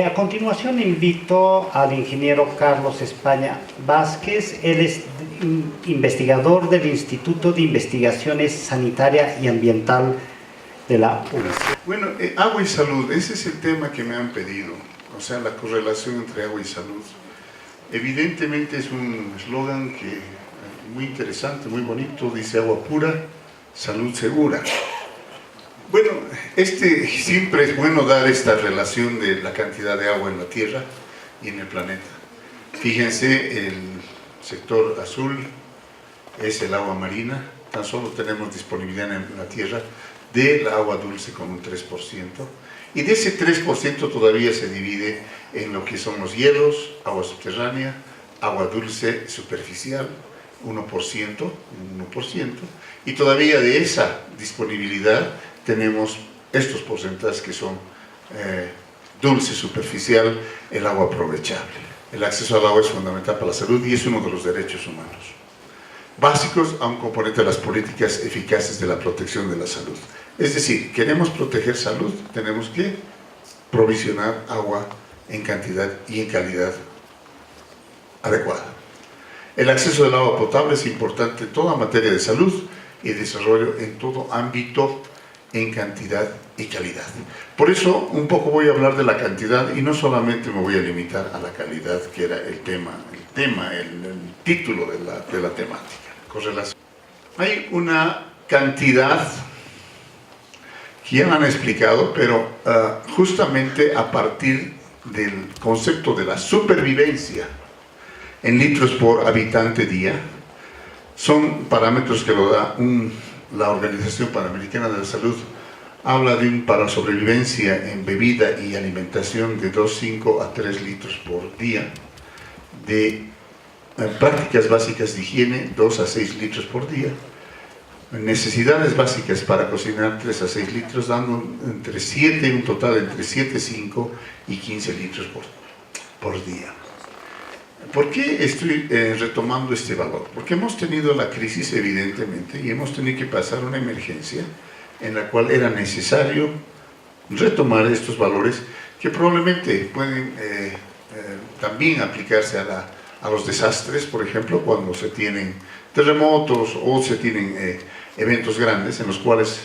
A continuación invito al ingeniero Carlos España Vázquez. Él es investigador del Instituto de Investigaciones Sanitaria y Ambiental de la UNES. Bueno, agua y salud, ese es el tema que me han pedido, o sea, la correlación entre agua y salud. Evidentemente es un eslogan que muy interesante, muy bonito, dice agua pura, salud segura. Bueno, siempre es bueno dar esta relación de la cantidad de agua en la Tierra y en el planeta. Fíjense, el sector azul es el agua marina, tan solo tenemos disponibilidad en la Tierra del agua dulce con un 3%, y de ese 3% todavía se divide en lo que son los hielos, agua subterránea, agua dulce superficial, 1%, y todavía de esa disponibilidad tenemos estos porcentajes que son dulce, superficial, el agua aprovechable. El acceso al agua es fundamental para la salud y es uno de los derechos humanos básicos a un componente de las políticas eficaces de la protección de la salud. Es decir, queremos proteger salud, tenemos que provisionar agua en cantidad y en calidad adecuada. El acceso al agua potable es importante en toda materia de salud y desarrollo en todo ámbito en cantidad y calidad. Por eso un poco voy a hablar de la cantidad y no solamente me voy a limitar a la calidad, que era el título de la temática. Correlación. Hay una cantidad que ya me han explicado, pero justamente a partir del concepto de la supervivencia en litros por habitante día, son parámetros que lo da la Organización Panamericana de la Salud. Habla de para sobrevivencia en bebida y alimentación de 2,5 a 3 litros por día, de prácticas básicas de higiene 2 a 6 litros por día, necesidades básicas para cocinar 3 a 6 litros, dando un total entre 7, 5 y 15 litros por día. ¿Por qué estoy retomando este valor? Porque hemos tenido la crisis, evidentemente, y hemos tenido que pasar una emergencia en la cual era necesario retomar estos valores que probablemente pueden también aplicarse a los desastres, por ejemplo, cuando se tienen terremotos o se tienen eventos grandes en los cuales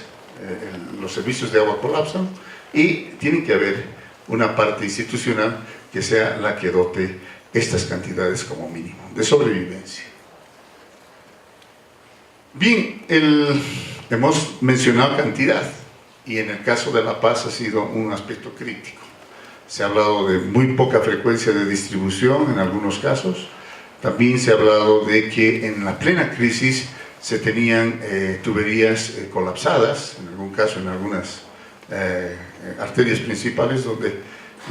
los servicios de agua colapsan y tiene que haber una parte institucional que sea la que dote estas cantidades como mínimo de sobrevivencia. Bien, hemos mencionado cantidad y en el caso de La Paz ha sido un aspecto crítico. Se ha hablado de muy poca frecuencia de distribución en algunos casos. También se ha hablado de que en la plena crisis se tenían tuberías colapsadas, en algún caso en algunas arterias principales donde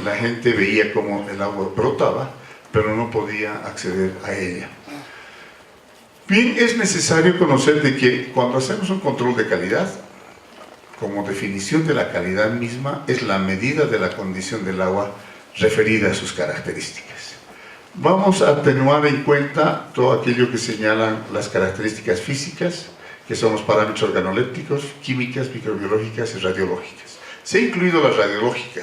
la gente veía cómo el agua brotaba, pero no podía acceder a ella. Bien, es necesario conocer de que cuando hacemos un control de calidad, como definición de la calidad misma, es la medida de la condición del agua referida a sus características. Vamos a tener en cuenta todo aquello que señalan las características físicas, que son los parámetros organolépticos, químicas, microbiológicas y radiológicas. Se ha incluido la radiológica,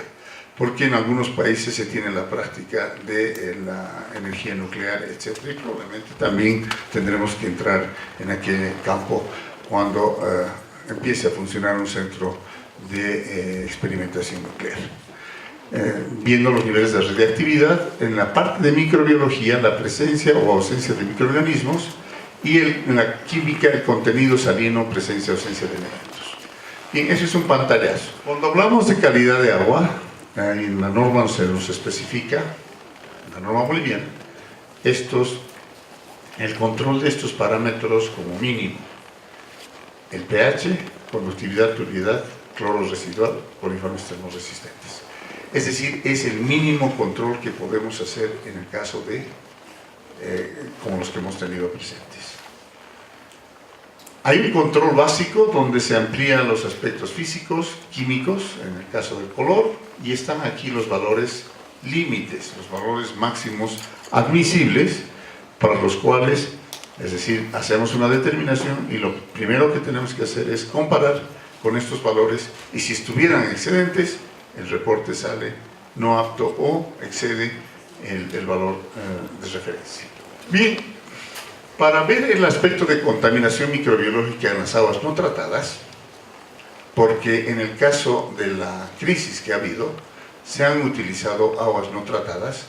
porque en algunos países se tiene la práctica de la energía nuclear, etc. Y probablemente también tendremos que entrar en aquel campo cuando empiece a funcionar un centro de experimentación nuclear. Viendo los niveles de radiactividad, en la parte de microbiología, la presencia o ausencia de microorganismos, y en la química, el contenido salino, presencia o ausencia de elementos. Bien, eso es un pantallazo. Cuando hablamos de calidad de agua, en la norma se nos especifica, en la norma boliviana, el control de estos parámetros como mínimo: el pH, conductividad, turbiedad, cloro residual, coliformes termorresistentes. Es decir, es el mínimo control que podemos hacer en el caso de, como los que hemos tenido presentes. Hay un control básico donde se amplían los aspectos físicos, químicos, en el caso del color, y están aquí los valores límites, los valores máximos admisibles, para los cuales, es decir, hacemos una determinación y lo primero que tenemos que hacer es comparar con estos valores, y si estuvieran excedentes, el reporte sale no apto o excede el valor de referencia. Bien, para ver el aspecto de contaminación microbiológica en las aguas no tratadas, porque en el caso de la crisis que ha habido, se han utilizado aguas no tratadas.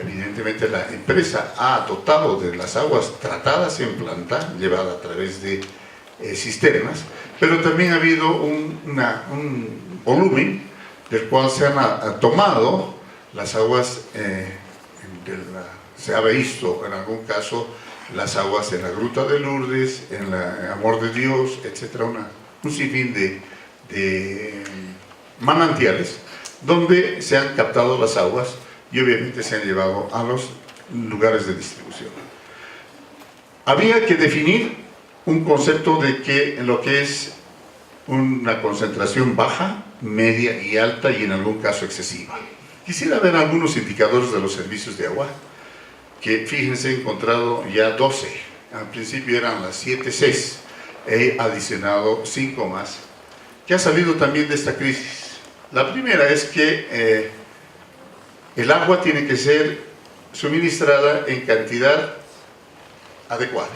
Evidentemente la empresa ha dotado de las aguas tratadas en planta, llevada a través de cisternas, pero también ha habido un volumen del cual se han tomado las aguas, se ha visto en algún caso las aguas en la Gruta de Lourdes, en la Amor de Dios, etc. Un sinfín de manantiales donde se han captado las aguas y obviamente se han llevado a los lugares de distribución. Había que definir un concepto de lo que es una concentración baja, media y alta, y en algún caso excesiva. Quisiera ver algunos indicadores de los servicios de agua, que fíjense, he encontrado ya 12. Al principio eran las 7 Cs, he adicionado 5 más, que ha salido también de esta crisis. La primera es que el agua tiene que ser suministrada en cantidad adecuada.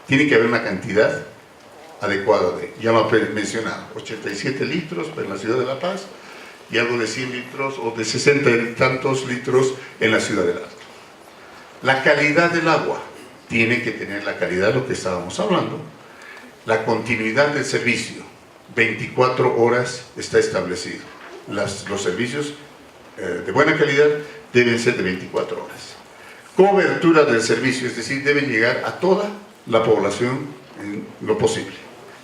Tiene que haber una cantidad adecuada ya lo he mencionado, 87 litros en la ciudad de La Paz y algo de 100 litros o de 60 y tantos litros en la ciudad del Alto. La calidad del agua tiene que tener la calidad de lo que estábamos hablando. La continuidad del servicio, 24 horas está establecido. Los servicios de buena calidad deben ser de 24 horas. Cobertura del servicio, es decir, deben llegar a toda la población en lo posible.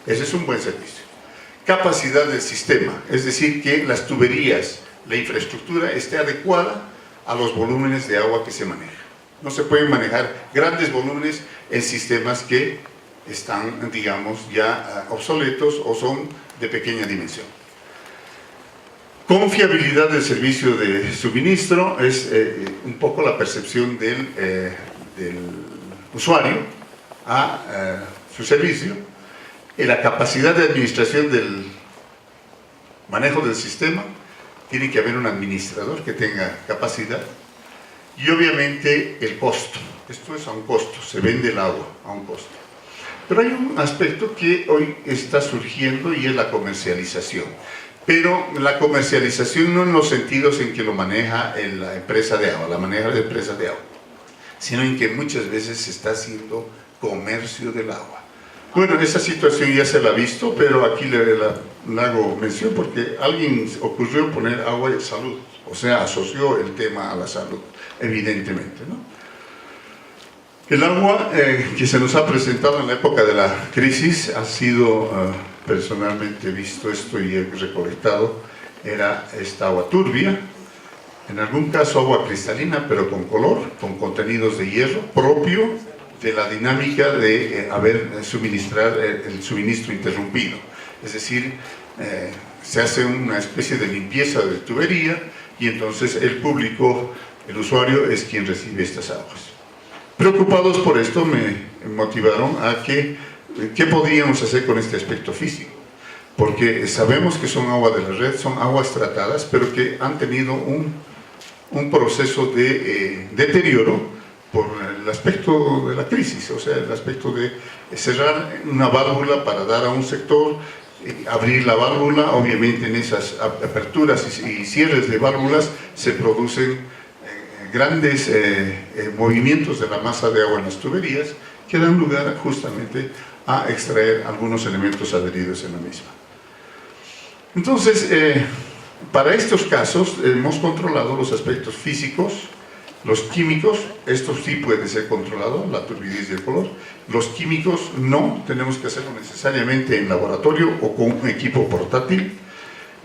Ese es un buen servicio. Capacidad del sistema, es decir, que las tuberías, la infraestructura esté adecuada a los volúmenes de agua que se manejan. No se pueden manejar grandes volúmenes en sistemas que están, digamos, ya obsoletos o son de pequeña dimensión. Confiabilidad del servicio de suministro es un poco la percepción del usuario a su servicio, y la capacidad de administración del manejo del sistema. Tiene que haber un administrador que tenga capacidad, y obviamente el costo. Esto es a un costo, se vende el agua a un costo. Pero hay un aspecto que hoy está surgiendo y es la comercialización. Pero la comercialización no en los sentidos en que lo maneja la empresa de agua, la maneja la empresa de agua, sino en que muchas veces se está haciendo comercio del agua. Bueno, esa situación ya se la ha visto, pero aquí le hago mención porque alguien ocurrió poner agua y salud, o sea, asoció el tema a la salud, evidentemente, ¿no? El agua que se nos ha presentado en la época de la crisis ha sido, personalmente he visto esto y he recolectado, era esta agua turbia, en algún caso agua cristalina, pero con color, con contenidos de hierro, propio de la dinámica de suministrar el suministro interrumpido. Es decir, se hace una especie de limpieza de tubería y entonces el público, el usuario, es quien recibe estas aguas. Preocupados por esto me motivaron a qué podíamos hacer con este aspecto físico, porque sabemos que son agua de la red, son aguas tratadas, pero que han tenido un proceso de deterioro por el aspecto de la crisis, o sea, el aspecto de cerrar una válvula para dar a un sector, abrir la válvula. Obviamente en esas aperturas y cierres de válvulas se producen grandes movimientos de la masa de agua en las tuberías que dan lugar justamente a extraer algunos elementos adheridos en la misma. Entonces, para estos casos hemos controlado los aspectos físicos, los químicos. Esto sí puede ser controlado, la turbidez y el color. Los químicos no, tenemos que hacerlo necesariamente en laboratorio o con un equipo portátil.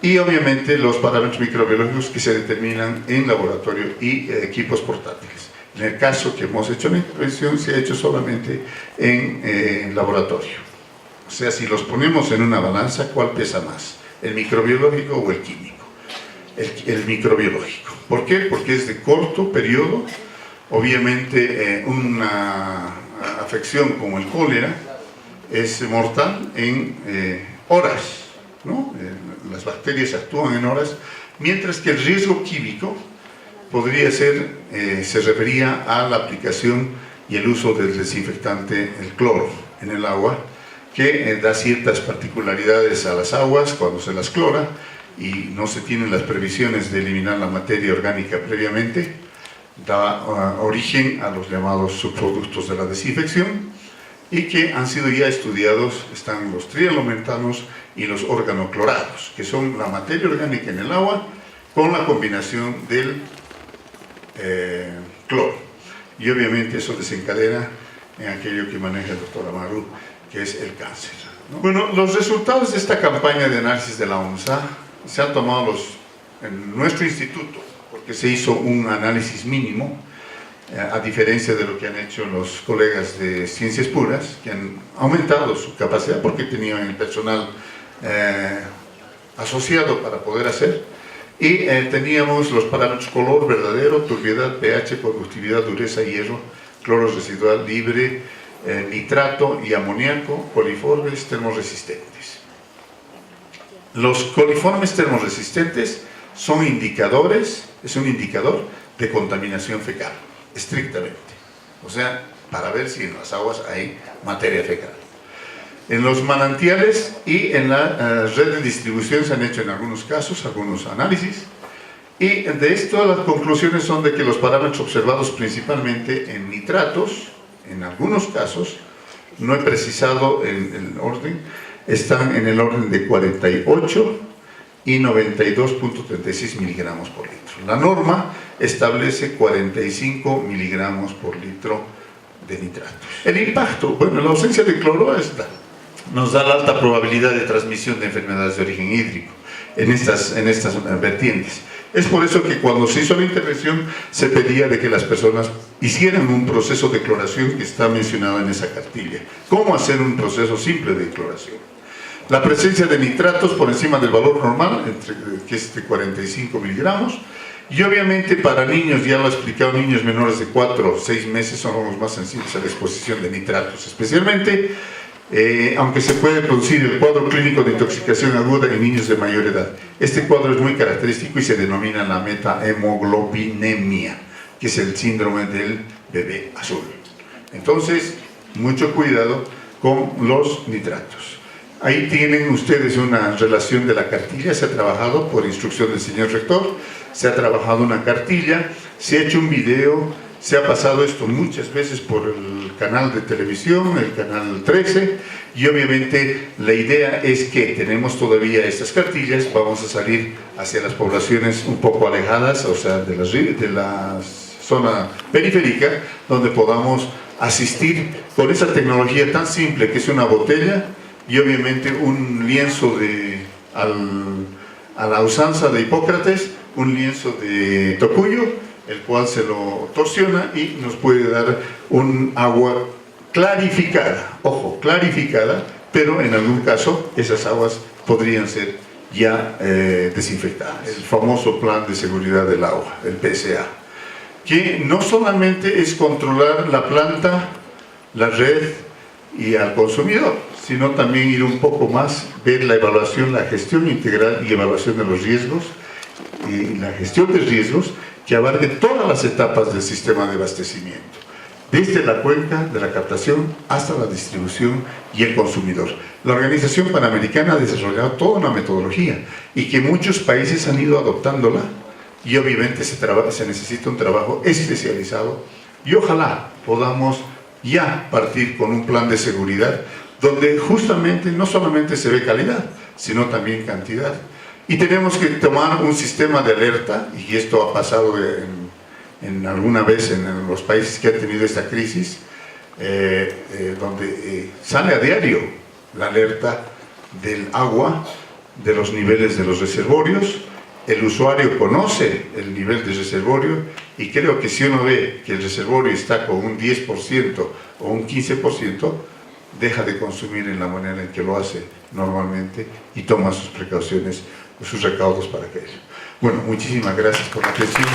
Y obviamente los parámetros microbiológicos que se determinan en laboratorio y equipos portátiles. En el caso que hemos hecho la intervención, se ha hecho solamente en laboratorio. O sea, si los ponemos en una balanza, ¿cuál pesa más? ¿El microbiológico o el químico? El microbiológico. ¿Por qué? Porque es de corto periodo. Obviamente una afección como el cólera es mortal en horas, ¿no? Las bacterias actúan en horas mientras que el riesgo químico podría ser, se refería a la aplicación y el uso del desinfectante, el cloro, en el agua, que da ciertas particularidades a las aguas cuando se las clora y no se tienen las previsiones de eliminar la materia orgánica previamente, da origen a los llamados subproductos de la desinfección y que han sido ya estudiados. Están los trialometanos y los organoclorados, que son la materia orgánica en el agua con la combinación del cloro, y obviamente eso desencadena en aquello que maneja el doctor Amaru, que es el cáncer, ¿no? Bueno, los resultados de esta campaña de análisis de la ONSA se han tomado en nuestro instituto, porque se hizo un análisis mínimo, a diferencia de lo que han hecho los colegas de Ciencias Puras, que han aumentado su capacidad porque tenían el personal asociado para poder hacer, y teníamos los parámetros color verdadero, turbiedad, pH, conductividad, dureza, hierro, cloro residual libre, nitrato y amoníaco, coliformes termorresistentes. Los coliformes termorresistentes son indicadores, es un indicador de contaminación fecal, estrictamente. O sea, para ver si en las aguas hay materia fecal. En los manantiales y en la red de distribución se han hecho en algunos casos algunos análisis, y de esto las conclusiones son de que los parámetros observados principalmente en nitratos, en algunos casos, no he precisado el orden, están en el orden de 48 y 92.36 miligramos por litro. La norma establece 45 miligramos por litro de nitratos. El impacto, bueno, la ausencia de cloro nos da la alta probabilidad de transmisión de enfermedades de origen hídrico en estas vertientes. Es por eso que cuando se hizo la intervención se pedía de que las personas hicieran un proceso de cloración que está mencionado en esa cartilla. ¿Cómo hacer un proceso simple de cloración? La presencia de nitratos por encima del valor normal, que es de 45 miligramos, y obviamente para niños, ya lo he explicado, niños menores de 4 o 6 meses son los más sensibles a la exposición de nitratos, especialmente aunque se puede producir el cuadro clínico de intoxicación aguda en niños de mayor edad. Este cuadro es muy característico y se denomina la metahemoglobinemia, que es el síndrome del bebé azul. Entonces, mucho cuidado con los nitratos. Ahí tienen ustedes una relación de la cartilla, se ha trabajado por instrucción del señor rector, se ha trabajado una cartilla, se ha hecho un video. Se ha pasado esto muchas veces por el canal de televisión, el canal 13, y obviamente la idea es que tenemos todavía estas cartillas, vamos a salir hacia las poblaciones un poco alejadas, o sea, de la zona periférica, donde podamos asistir con esa tecnología tan simple que es una botella y obviamente un lienzo a la usanza de Hipócrates, un lienzo de Tocuyo, el cual se lo torsiona y nos puede dar un agua clarificada, ojo, clarificada, pero en algún caso esas aguas podrían ser ya desinfectadas. El famoso Plan de Seguridad del Agua, el PSA, que no solamente es controlar la planta, la red y al consumidor, sino también ir un poco más, ver la evaluación, la gestión integral y evaluación de los riesgos, y la gestión de riesgos que abarque todas las etapas del sistema de abastecimiento, desde la cuenca de la captación hasta la distribución y el consumidor. La Organización Panamericana ha desarrollado toda una metodología y que muchos países han ido adoptándola, y obviamente se necesita un trabajo especializado, y ojalá podamos ya partir con un plan de seguridad donde justamente no solamente se ve calidad, sino también cantidad. Y tenemos que tomar un sistema de alerta, y esto ha pasado alguna vez en los países que han tenido esta crisis, donde sale a diario la alerta del agua, de los niveles de los reservorios. El usuario conoce el nivel de reservorio, y creo que si uno ve que el reservorio está con un 10% o un 15%, deja de consumir en la manera en que lo hace normalmente y toma sus precauciones, sus recaudos para aquello. Bueno, muchísimas gracias por la atención.